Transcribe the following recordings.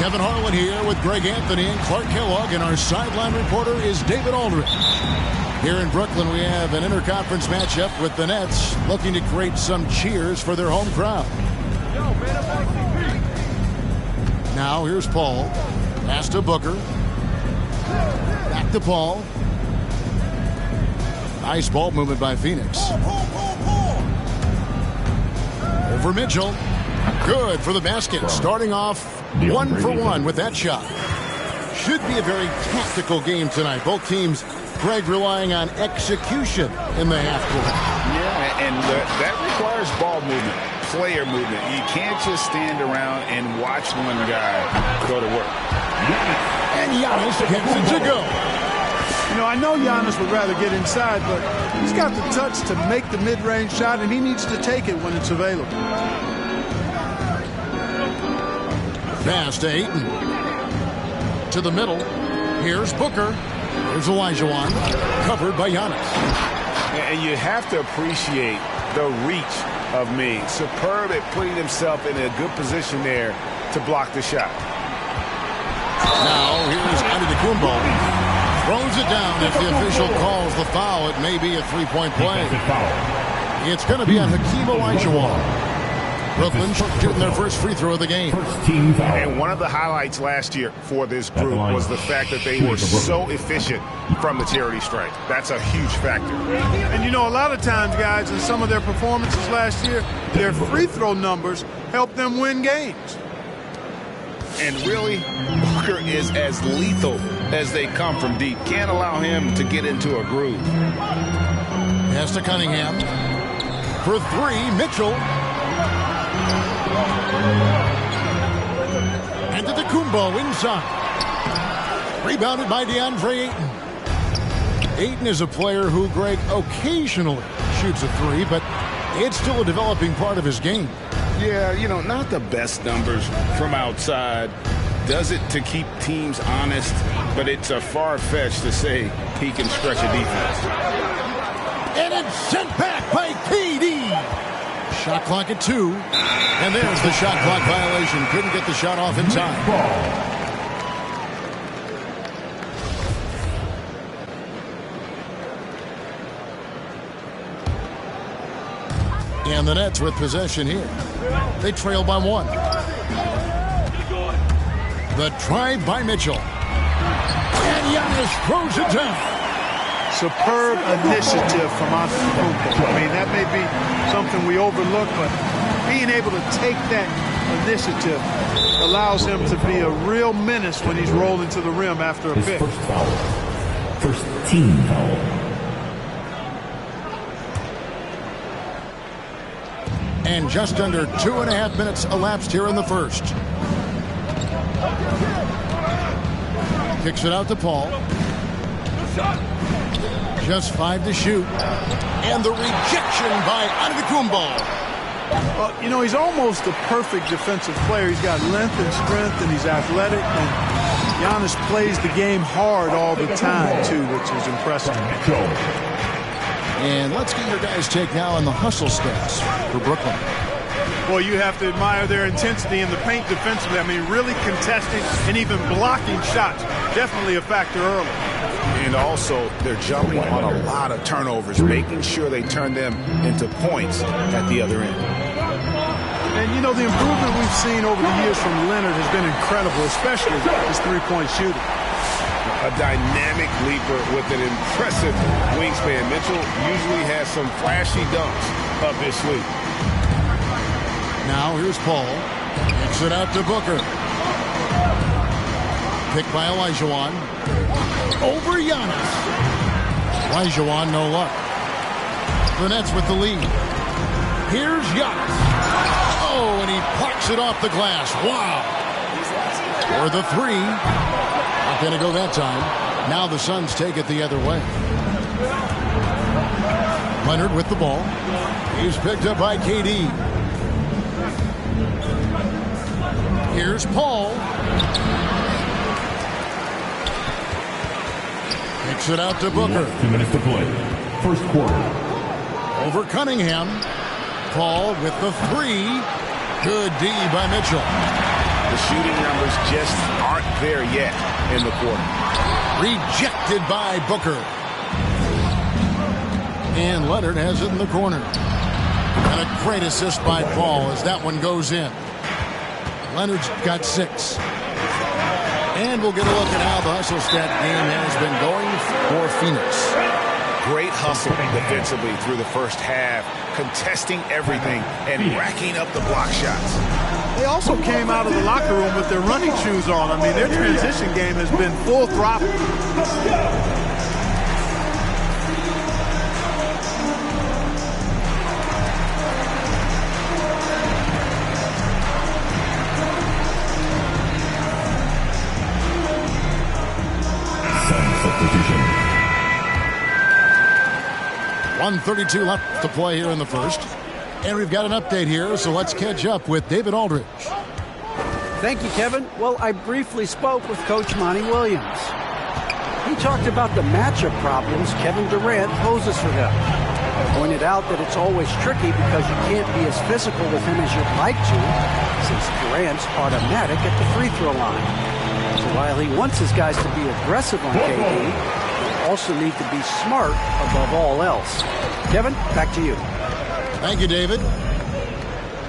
Kevin Harlan here with Greg Anthony and Clark Kellogg, and our sideline reporter is David Aldridge. Here in Brooklyn, we have an interconference matchup with the Nets looking to create some cheers for their home crowd. Now here's Paul. Pass to Booker. Back to Paul. Nice ball movement by Phoenix. Over Mitchell. Good for the basket. Starting off 1 for 1 with that shot. Should be a very tactical game tonight. Both teams, Greg, relying on execution in the half court. Yeah, and that requires ball movement, player movement. You can't just stand around and watch one guy go to work. And Giannis gets it to go. You know, I know Giannis would rather get inside, but he's got the touch to make the mid-range shot, and he needs to take it when it's available. Pass to Ayton. To the middle. Here's Booker. There's Olajuwon. Covered by Giannis. And you have to appreciate the reach of Mig. Superb at putting himself in a good position there to block the shot. Now here's Antetokounmpo. Throws it down. If the official calls the foul, it may be a three-point play. It's going to be on Hakeem Olajuwon. Brooklyn shooting their first free throw of the game. And one of the highlights last year for this group was the fact that they were so efficient from the charity stripe. That's a huge factor. And you know, a lot of times, guys, in some of their performances last year, their free throw numbers helped them win games. And really, Booker is as lethal as they come from deep. Can't allow him to get into a groove. Pass to Cunningham. For three, Mitchell. Antetokounmpo inside. Rebounded by DeAndre Ayton. Ayton is a player who, Greg, occasionally shoots a three, but it's still a developing part of his game. Yeah, you know, not the best numbers from outside. Does it to keep teams honest, but it's a far-fetched to say he can stretch a defense. And it's sent back by KD. Shot clock at 2. And there's the shot clock violation. Couldn't get the shot off in time. And the Nets with possession here. They trail by 1. The drive by Mitchell. And Giannis throws it down. Superb initiative from Antetokounmpo. I mean, that may be something we overlook, but being able to take that initiative allows him to be a real menace when he's rolling to the rim after a pick. First foul. First team foul. And just under 2.5 minutes elapsed here in the first. Kicks it out to Paul. Just 5 to shoot. And the rejection by Antetokounmpo. You know, he's almost a perfect defensive player. He's got length and strength, and he's athletic. And Giannis plays the game hard all the time, too, which is impressive. And let's get your guys' take now on the hustle stats for Brooklyn. Well, you have to admire their intensity in the paint defensively. I mean, really contesting and even blocking shots. Definitely a factor early. And also, they're jumping on a lot of turnovers, making sure they turn them into points at the other end. And, you know, the improvement we've seen over the years from Leonard has been incredible, especially his three-point shooting. A dynamic leaper with an impressive wingspan. Mitchell usually has some flashy dunks up his sleeve. Now here's Paul. Kicks it out to Booker. Picked by Olajuwon. Over Giannis. Olajuwon, no luck. The Nets with the lead. Here's Giannis. Oh, and he parks it off the glass. Wow. For the 3. Not going to go that time. Now the Suns take it the other way. Leonard with the ball. He's picked up by KD. Here's Paul. Kicks it out to Booker. 2 minutes to play. First quarter. Over Cunningham. Paul with the 3. Good D by Mitchell. The shooting numbers just aren't there yet in the quarter. Rejected by Booker. And Leonard has it in the corner. And a great assist by Paul as that one goes in. Leonard's got 6. And we'll get a look at how the hustle stat game has been going for Phoenix. Great hustle defensively through the first half, contesting everything and racking up the block shots. They also came out of the locker room with their running shoes on. I mean, their transition game has been full throttle. Substitution. 1:32 left to play here in the first. And we've got an update here, so let's catch up with David Aldridge. Thank you, Kevin. Well, I briefly spoke with Coach Monty Williams. He talked about the matchup problems Kevin Durant poses for them. Pointed out that it's always tricky because you can't be as physical with him as you'd like to, since Durant's automatic at the free throw line. So while he wants his guys to be aggressive on KD, they also need to be smart above all else. Kevin, back to you. Thank you, David.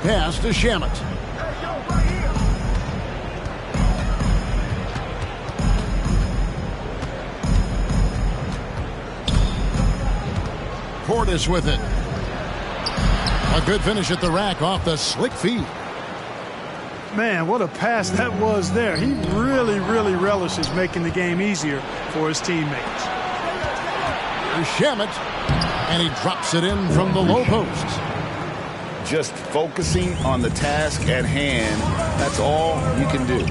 Pass to Shamet. Portis with it. A good finish at the rack off the slick feed. Man, what a pass that was there. He really, really relishes making the game easier for his teammates. Shamet, and he drops it in from the low post. Just focusing on the task at hand, that's all you can do.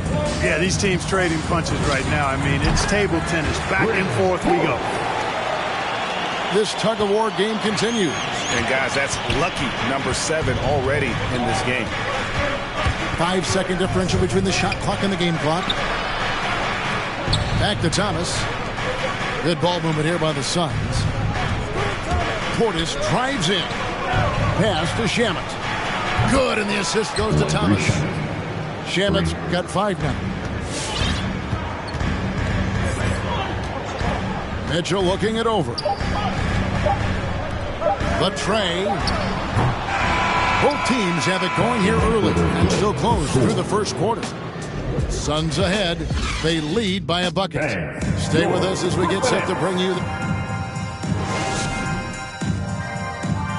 Yeah, these teams trading punches right now. I mean, it's table tennis. Back and forth we go. This tug-of-war game continues. And guys, that's lucky number 7 already in this game. 5-second differential between the shot clock and the game clock. Back to Thomas. Good ball movement here by the Suns. Portis drives in. Pass to Shamet. Good, and the assist goes to Thomas. Shamet's got 5 now. Mitchell looking it over. The tray. Both teams have it going here early and still close through the first quarter. Suns ahead. They lead by a bucket. Stay with us as we get set to bring you.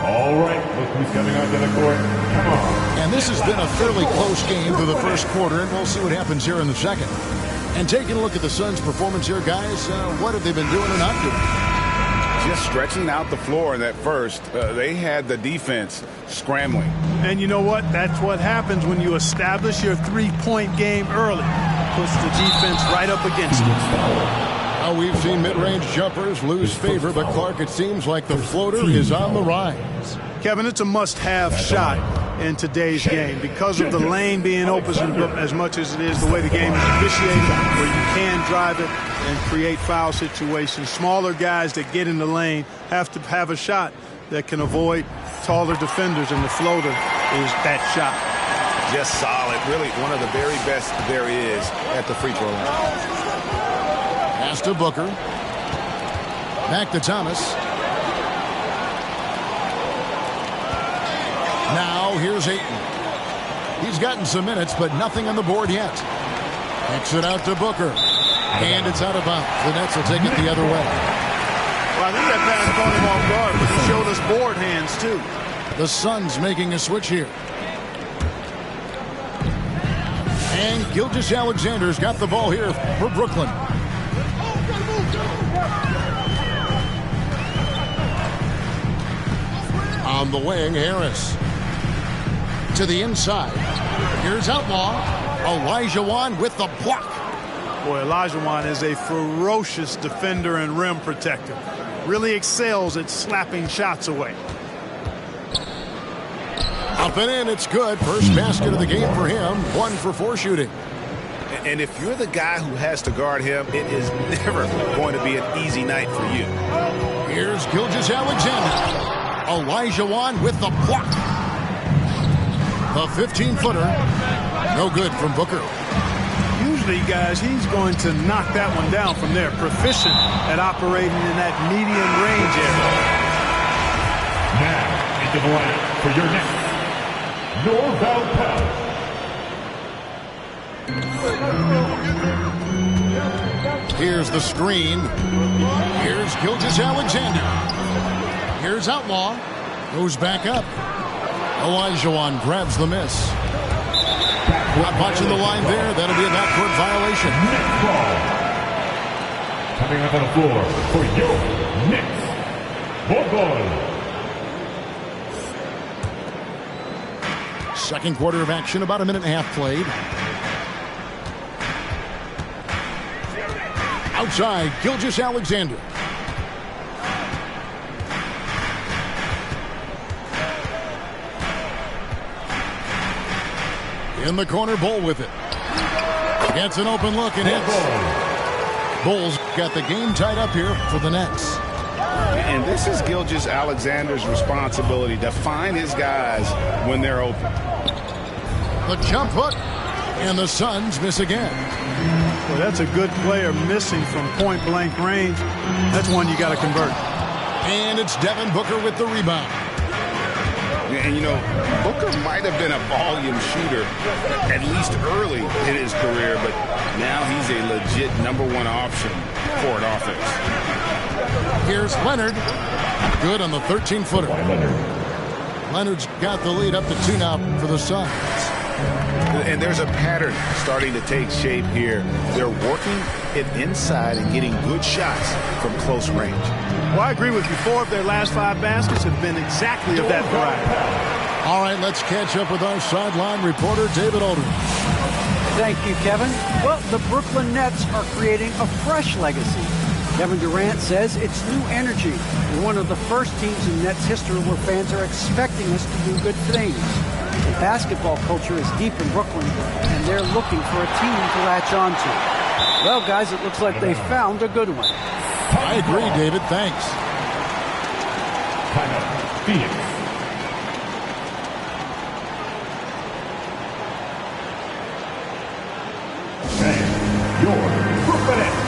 All right, look who's coming onto the court. Come on. And this has been a fairly close game through the first quarter, and we'll see what happens here in the second. And taking a look at the Suns' performance here, guys, what have they been doing or not doing? Just stretching out the floor in that first. They had the defense scrambling. And you know what? That's what happens when you establish your three-point game early. Puts the defense right up against it. Now we've seen mid-range jumpers lose favor, but Clark, it seems like the floater is on the rise. Kevin, it's a must-have shot in today's game because of the lane being open as much as it is, the way the game is officiated, where you can drive it and create foul situations. Smaller guys that get in the lane have to have a shot that can avoid taller defenders, and the floater is that shot. Just solid. Really one of the very best there is at the free throw line. Pass to Booker. Back to Thomas. Now here's Ayton. He's gotten some minutes, but nothing on the board yet. Kicks it out to Booker. And it's out of bounds. The Nets will take it the other way. Well, I think that pass caught him off guard, but he showed us board hands, too. The Suns making a switch here. And Gilgeous-Alexander's got the ball here for Brooklyn. On the wing, Harris. To the inside. Here's Outlaw. Olajuwon with the block. Boy, Olajuwon is a ferocious defender and rim protector. Really excels at slapping shots away. Up and in, it's good. First basket of the game for him. 1 for 4 shooting. And if you're the guy who has to guard him, it is never going to be an easy night for you. Here's Gilgeous-Alexander. Olajuwon with the block. The 15-footer. No good from Booker. usually, guys, he's going to knock that one down from there. Proficient at operating in that medium range area. Now, into the lineup for your next Norval Palace. Here's the screen. Here's Gilgeous-Alexander. Here's Outlaw. Goes back up. Olajuwon grabs the miss. Not watching the line there. That'll be a backcourt violation. Next ball. Coming up on the floor for your next ball. Second quarter of action, about a minute and a half played. Outside, Gilgeous-Alexander. In the corner, Bull with it. Gets an open look and hits. Bull's got the game tied up here for the Nets. And this is Gilgeous-Alexander's responsibility to find his guys when they're open. The jump hook, and the Suns miss again. Well, that's a good player missing from point-blank range. That's one you got to convert. And it's Devin Booker with the rebound. And, you know, Booker might have been a volume shooter, at least early in his career, but now he's a legit #1 option for an offense. Here's Leonard. Good on the 13-footer. Leonard's got the lead up to 2 now for the Suns. And there's a pattern starting to take shape here. They're working it inside and getting good shots from close range. Well, I agree with you. 4 of their last 5 baskets have been exactly of that variety. All right, let's catch up with our sideline reporter, David Aldridge. Thank you, Kevin. Well, the Brooklyn Nets are creating a fresh legacy. Kevin Durant says it's new energy. We're one of the first teams in Nets history where fans are expecting us to do good things. The basketball culture is deep in Brooklyn, and they're looking for a team to latch on to. Well, guys, it looks like they found a good one. I agree, David. Thanks. Phoenix. And your Brooklyn Nets.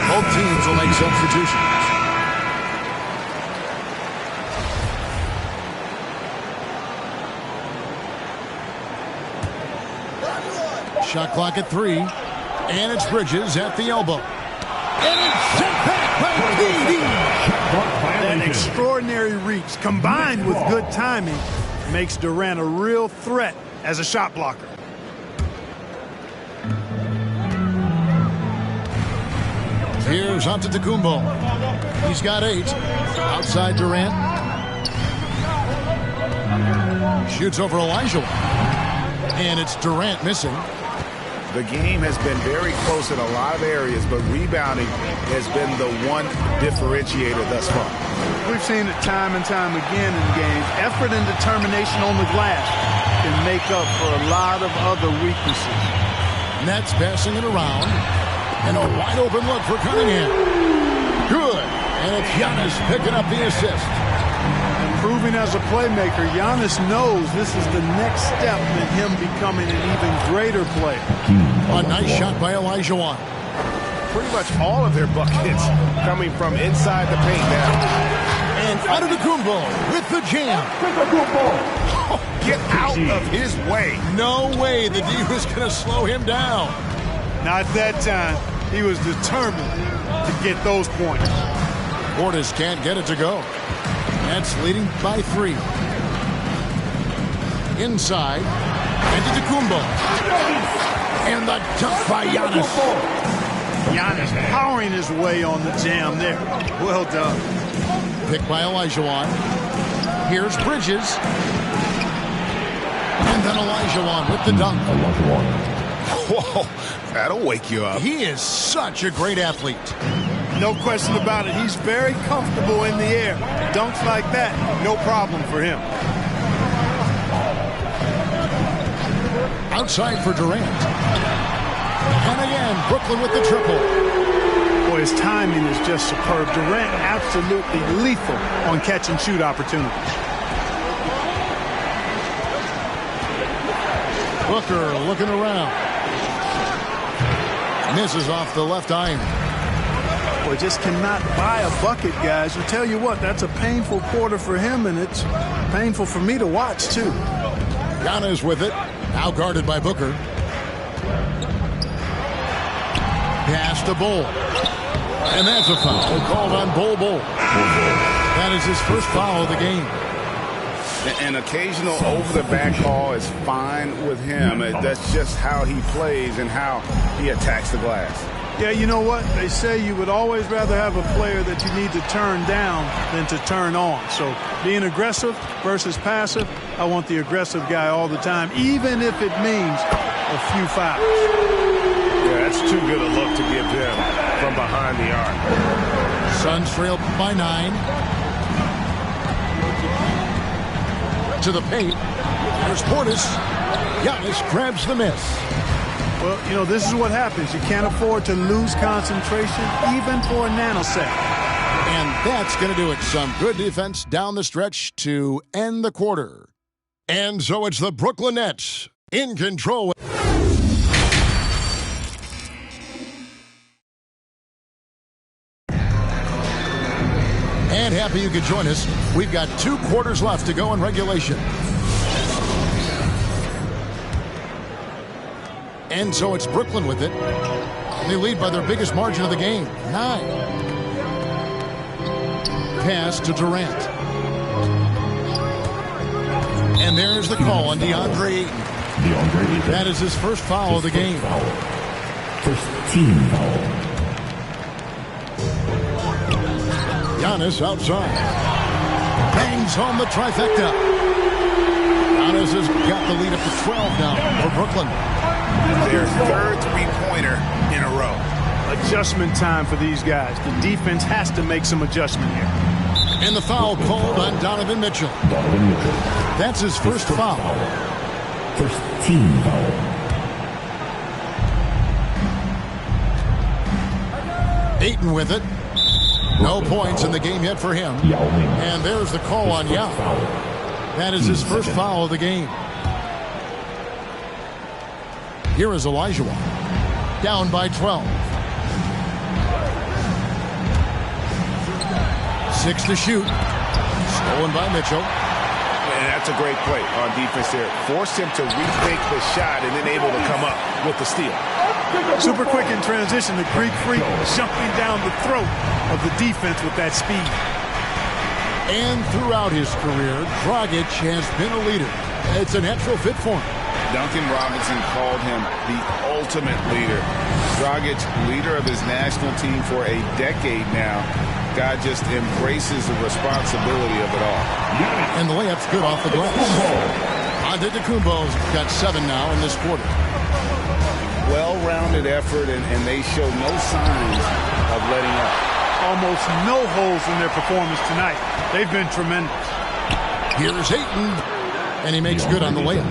Both teams will make substitutions. Shot clock at 3. And it's Bridges at the elbow. And it's sent back by KD. That extraordinary reach combined with good timing makes Durant a real threat as a shot blocker. Here's Antetokounmpo. He's got 8. Outside Durant. Shoots over Olajuwon. And it's Durant missing. The game has been very close in a lot of areas, but rebounding has been the one differentiator thus far. We've seen it time and time again in games. Effort and determination on the glass can make up for a lot of other weaknesses. Nets passing it around. And a wide open look for Cunningham. Good. And it's Giannis picking up the assist. Improving as a playmaker, Giannis knows this is the next step in him becoming an even greater player. A nice shot by Olajuwon. Pretty much all of their buckets coming from inside the paint now. And Antetokounmpo with the jam. Oh, get out of his way. No way the D was going to slow him down. Not that time. He was determined to get those points. Portis can't get it to go. Nets leading by 3. Inside. Antetokounmpo. And the dunk by Giannis. Giannis powering his way on the jam there. Well done. Picked by Olajuwon. Here's Bridges. And then Olajuwon with the dunk. Whoa, that'll wake you up. He is such a great athlete. No question about it. He's very comfortable in the air. Dunks like that, no problem for him. Outside for Durant. And again, Brooklyn with the triple. Boy, his timing is just superb. Durant absolutely lethal on catch and shoot opportunities. Booker looking around. Misses off the left iron. Boy, just cannot buy a bucket, guys. I tell you what, that's a painful quarter for him, and it's painful for me to watch, too. Giannis with it. Now guarded by Booker. Pass to Bull. And that's a foul called on Bull. That is his first foul of the game. An occasional over-the-back call is fine with him. That's just how he plays and how he attacks the glass. Yeah, you know what? They say you would always rather have a player that you need to turn down than to turn on. So being aggressive versus passive, I want the aggressive guy all the time, even if it means a few fouls. Yeah, that's too good a look to give him from behind the arc. Suns trail by 9. To the paint. There's Portis. Giannis grabs the miss. Well, you know, this is what happens. You can't afford to lose concentration, even for a nanosecond. And that's going to do it. Some good defense down the stretch to end the quarter. And so it's the Brooklyn Nets in control. And happy you could join us. We've got 2 quarters left to go in regulation. And so it's Brooklyn with it. They lead by their biggest margin of the game, 9. Pass to Durant. And there's the call on DeAndre Ayton. That is his first foul of the game. First team foul. Giannis outside. Bangs home the trifecta. Giannis has got the lead up to 12 now for Brooklyn. Their third three-pointer in a row. Adjustment time for these guys. The defense has to make some adjustment here. And the foul called on Donovan Mitchell. That's his first foul. First team foul. Ayton with it. No points in the game yet for him. And there's the call on Yao. That is his first foul of the game. Here is Olajuwon. Down by 12. 6 to shoot. Stolen by Mitchell. And that's a great play on defense there. Forced him to rethink the shot and then able to come up with the steal. Super quick in transition. The Greek freak jumping down the throat of the defense with that speed. And throughout his career, Dragic has been a leader. It's a natural fit for him. Duncan Robinson called him the ultimate leader. Dragic, leader of his national team for a decade now. Guy just embraces the responsibility of it all. And the layup's good off the glass. Antetokounmpo's got 7 now in this quarter. Well-rounded effort, and they show no signs of letting up. Almost no holes in their performance tonight. They've been tremendous. Here's Ayton, and he makes good on the layup.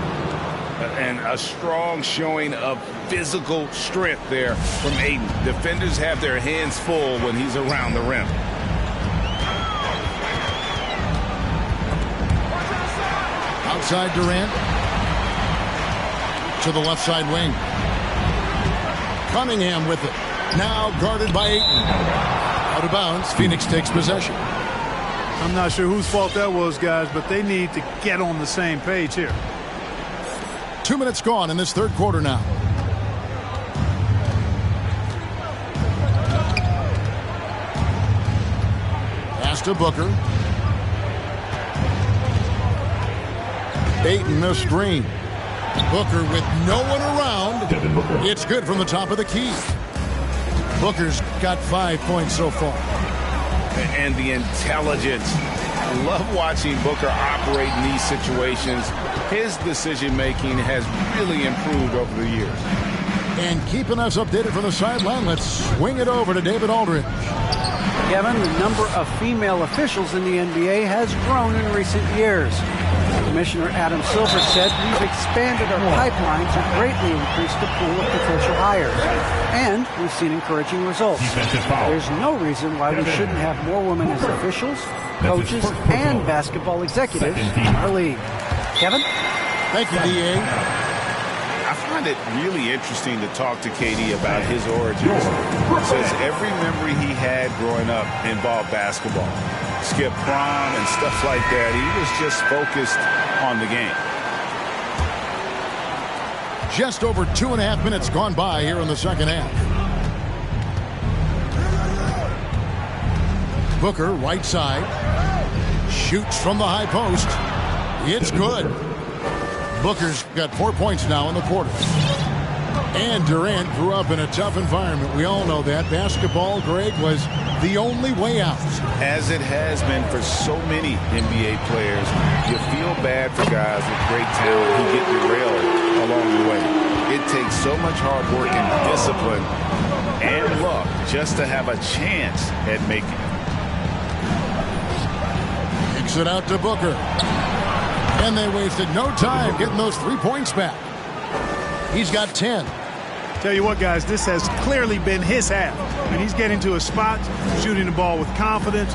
And a strong showing of physical strength there from Ayton. Defenders have their hands full when he's around the rim. Outside Durant. To the left side wing. Cunningham with it. Now guarded by Ayton. Out of bounds. Phoenix takes possession. I'm not sure whose fault that was, guys, but they need to get on the same page here. 2 minutes gone in this third quarter now. Pass to Booker. Ayton a screen. Booker with no one around. It's good from the top of the key. Booker's got 5 points so far. And the intelligence. I love watching Booker operate in these situations. His decision-making has really improved over the years. And keeping us updated from the sideline, let's swing it over to David Aldridge. Kevin, the number of female officials in the NBA has grown in recent years. Commissioner Adam Silver said we've expanded our pipeline to greatly increase the pool of potential hires. And we've seen encouraging results. There's no reason why we shouldn't have more women as officials, coaches, and basketball executives in our league. Kevin? Thank you, D.A. I find it really interesting to talk to KD about his origins. Says every memory he had growing up involved basketball. Skip prom and stuff like that. He was just focused on the game. Just over 2.5 minutes gone by here in the second half. Booker, right side. Shoots from the high post. It's good. Booker's got 4 points now in the quarter. And Durant grew up in a tough environment. We all know that. Basketball, Greg, was the only way out. As it has been for so many NBA players, you feel bad for guys with great talent who get derailed along the way. It takes so much hard work and discipline and luck just to have a chance at making it. Kicks it out to Booker. And they wasted no time getting those 3 points back. He's got 10. Tell you what, guys, this has clearly been his half. I mean, he's getting to his spots, shooting the ball with confidence.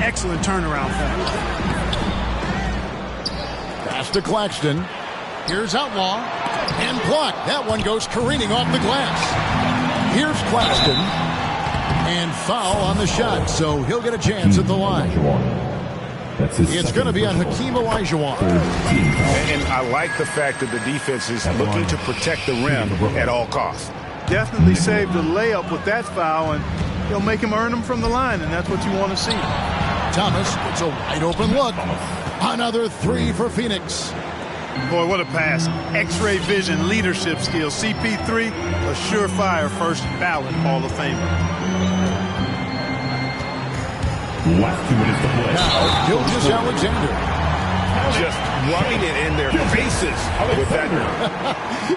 Excellent turnaround for him. Pass to Claxton. Here's Outlaw. And blocked. That one goes careening off the glass. Here's Claxton. And foul on the shot, so he'll get a chance at the line. It's going to be on Hakeem Olajuwon. And I like the fact that the defense is looking to protect the rim at all costs. Definitely saved the layup with that foul, and he'll make him earn them from the line, and that's what you want to see. Thomas gets a wide open look. Another 3 for Phoenix. Boy, what a pass. X-ray vision, leadership skills. CP3, a surefire first ballot Hall of Famer. Last 2 minutes to play. Now, Gilgeous Alexander. Just rubbing it in their faces with that.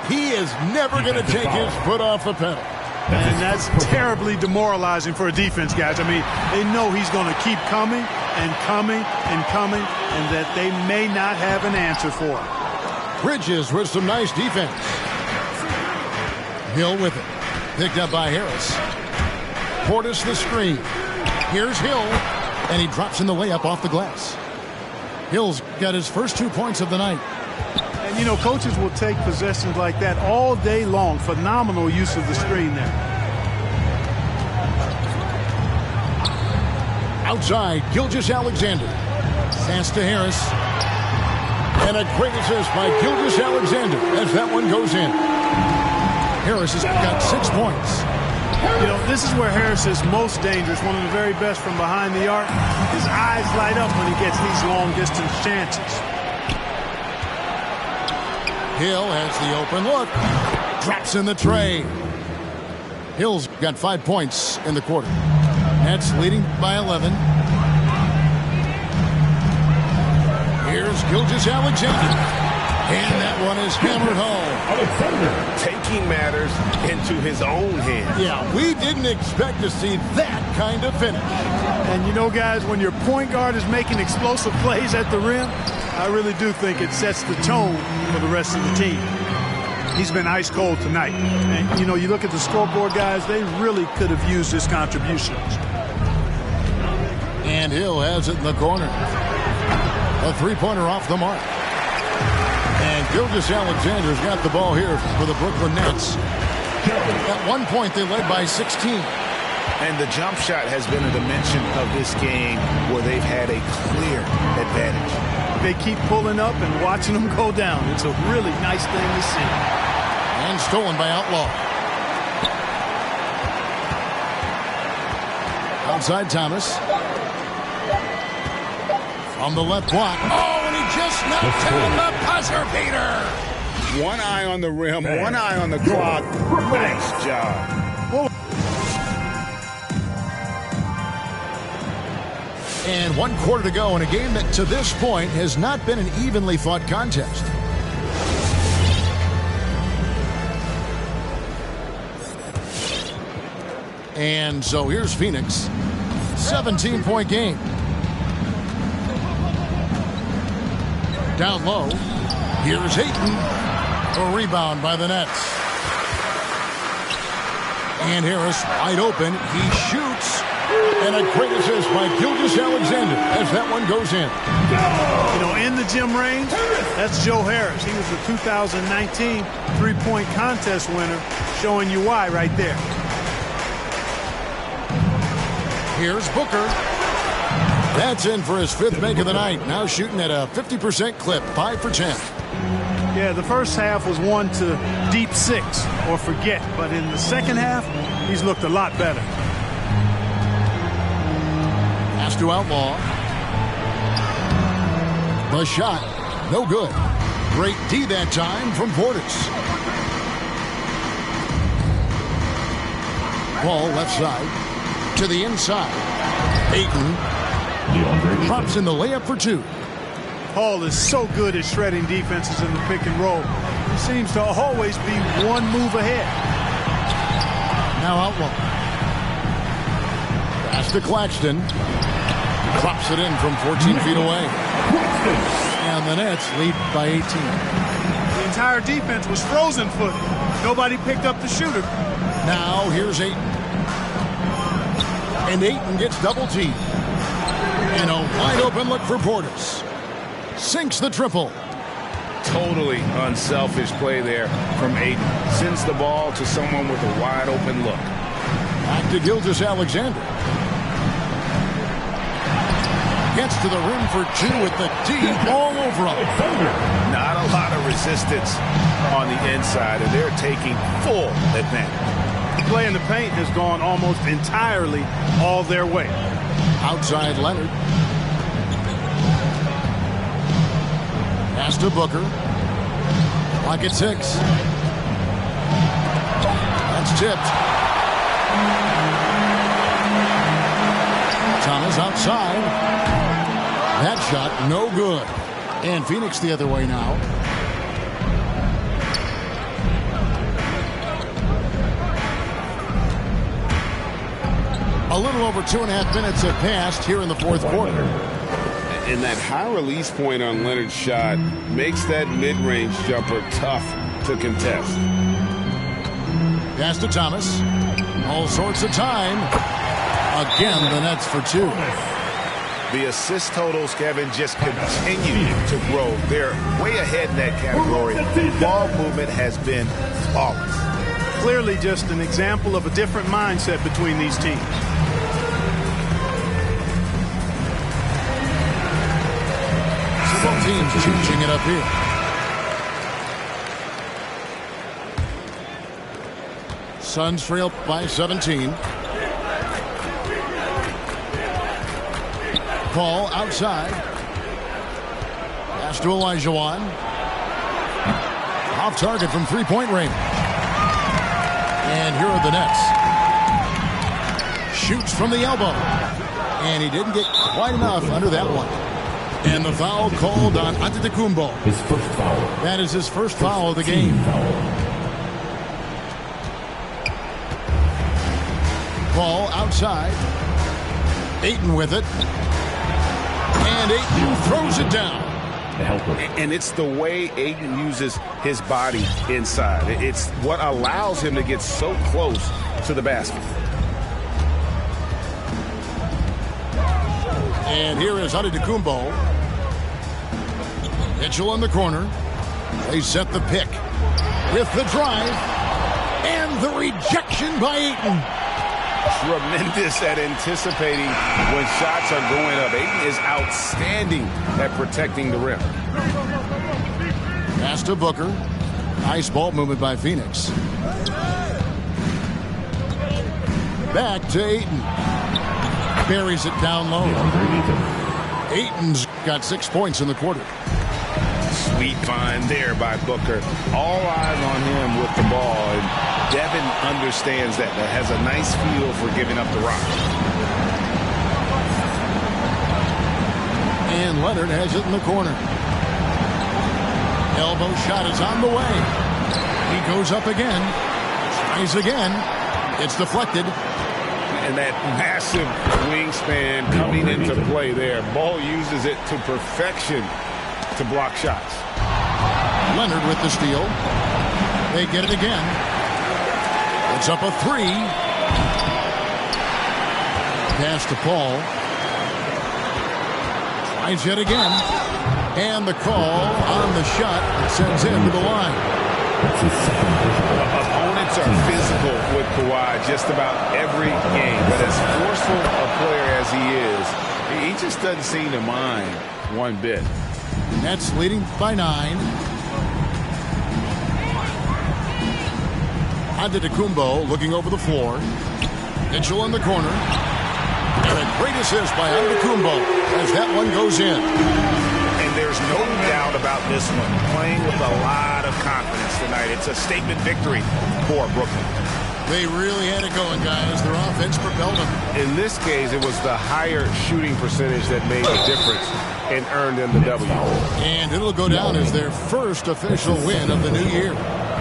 He is never going to take his foot off the pedal. And that's terribly demoralizing for a defense, guys. I mean, they know he's going to keep coming and coming and coming, and that they may not have an answer for him. Bridges with some nice defense. Hill with it. Picked up by Harris. Portis the screen. Here's Hill, and he drops in the layup off the glass. Hill's got his first 2 points of the night. And, you know, coaches will take possessions like that all day long. Phenomenal use of the screen there. Outside, Gilgeous Alexander. Pass to Harris. And a great assist by Gilgeous Alexander as that one goes in. Harris has got 6 points. You know, this is where Harris is most dangerous, one of the very best from behind the arc. His eyes light up when he gets these long-distance chances. Hill has the open look. Drops in the tray. Hill's got 5 points in the quarter. Nets leading by 11. Here's Gilgeous Alexander. And that one is hammered home. Taking matters into his own hands. Yeah, we didn't expect to see that kind of finish. And you know, guys, when your point guard is making explosive plays at the rim, I really do think it sets the tone for the rest of the team. He's been ice cold tonight. And, you know, you look at the scoreboard, guys, they really could have used his contributions. And Hill has it in the corner. A three-pointer off the mark. And Gilgeous Alexander's got the ball here for the Brooklyn Nets. At one point, they led by 16. And the jump shot has been a dimension of this game where they've had a clear advantage. They keep pulling up and watching them go down. It's a really nice thing to see. And stolen by Outlaw. Outside Thomas. From the left block. Oh, and he just knocked down the buzzer beater. One eye on the rim, one eye on the clock. Nice job. And 1 quarter to go in a game that to this point has not been an evenly fought contest. And so here's Phoenix. 17-point game. Down low. Here's Ayton. A rebound by the Nets. And Harris wide open. He shoots. And a great assist by Gilgeous-Alexander as that one goes in. You know, in the gym range, that's Joe Harris. He was the 2019 three-point contest winner, showing you why right there. Here's Booker. That's in for his 5th make of the night. Now shooting at a 50% clip, 5 for 10. Yeah, the first half was one to deep 6 or forget. But in the second half, he's looked a lot better. Pass to Outlaw. The shot, no good. Great D that time from Portis. Ball left side to the inside. Ayton drops in the layup for 2. Paul is so good at shredding defenses in the pick and roll. He seems to always be one move ahead. Now Outlaw. Pass to Claxton. Drops it in from 14 feet away. And the Nets lead by 18. The entire defense was frozen footed. Nobody picked up the shooter. Now here's Ayton. And Ayton gets double teamed. And a wide open look for Portis. Sinks the triple. Totally unselfish play there from Ayton. Sends the ball to someone with a wide open look. Back to Gilgeous-Alexander. Gets to the rim for 2 with the D all over him. Not a lot of resistance on the inside, and they're taking full advantage. The play in the paint has gone almost entirely all their way. Outside Leonard. Pass to Booker. Clock at 6. That's tipped. Thomas outside. That shot no good. And Phoenix the other way now. A little over 2.5 minutes have passed here in the 4th quarter. And that high release point on Leonard's shot makes that mid-range jumper tough to contest. Pass to Thomas. All sorts of time. Again, the Nets for 2. The assist totals, Kevin, just continue to grow. They're way ahead in that category. Ball movement has been flawless. Clearly just an example of a different mindset between these teams. Both teams changing it up here. Suns trail by 17. Paul outside. Pass to Olajuwon. Off target from 3-point range. And here are the Nets. Shoots from the elbow. And he didn't get quite enough under that one. And the foul called on Antetokounmpo. His first foul. That is his first foul of the game. Ball outside. Ayton with it. And Ayton throws it down. And it's the way Ayton uses his body inside. It's what allows him to get so close to the basket. And here is Antetokounmpo. Mitchell in the corner. They set the pick with the drive. And the rejection by Ayton. Tremendous at anticipating when shots are going up. Ayton is outstanding at protecting the rim. Pass to Booker. Nice ball movement by Phoenix. Back to Ayton. Buries it down low. Ayton's got 6 points in the quarter. Sweet find there by Booker. All eyes on him with the ball. And Devin understands that. Has a nice feel for giving up the rock. And Leonard has it in the corner. Elbow shot is on the way. He goes up again. Tries again. It's deflected. And that massive wingspan coming into play there. Ball uses it to perfection to block shots. Leonard with the steal. They get it again. It's up a 3. Pass to Paul. Tries yet again. And the call on the shot sends him to the line. Opponents are physical with Kawhi just about every game. But as forceful a player as he is, he just doesn't seem to mind one bit. Nets leading by 9. Antetokounmpo looking over the floor. Mitchell in the corner. And a great assist by Antetokounmpo as that one goes in. And there's no doubt about this one. Playing with a lot of confidence tonight. It's a statement victory for Brooklyn. They really had it going, guys. Their offense propelled them. In this case, it was the higher shooting percentage that made the difference and earned them the W. And it'll go down as their first official win of the new year.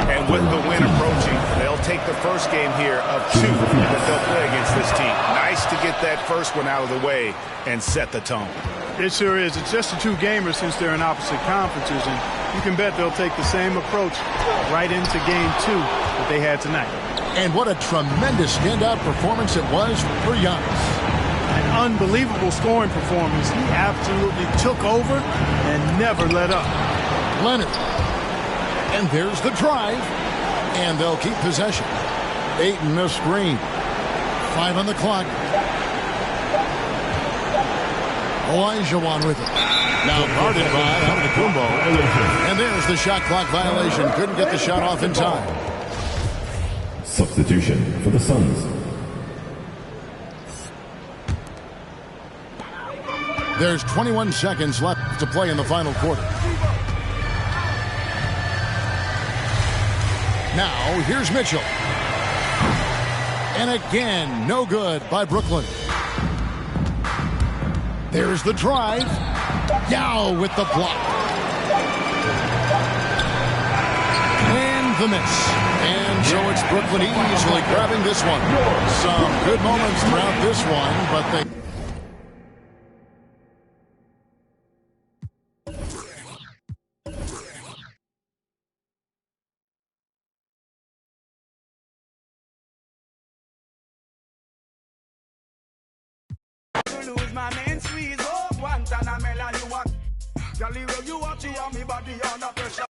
And with the win approaching, they'll take the first game here of 2 that they'll play against this team. Nice to get that first one out of the way and set the tone. It sure is. It's just a 2-gamer since they're in opposite conferences, and you can bet they'll take the same approach right into game 2 that they had tonight. And what a tremendous standout performance it was for Giannis. An unbelievable scoring performance. He absolutely took over and never let up. Leonard. And there's the drive. And they'll keep possession. Ayton a screen. 5 on the clock. Olajuwon with it. Now guarded by Antetokounmpo. And there's the shot clock violation. Couldn't get the shot off in time. Substitution for the Suns. There's 21 seconds left to play in the final quarter. Now, here's Mitchell. And again, no good by Brooklyn. There's the drive. Yao with the block. And the miss. And so it's Brooklyn easily grabbing this one. Some good moments throughout this one, but they... Lose my main squeeze, oh, Guantanamela, you want. Girl, you watch you on me body under pressure.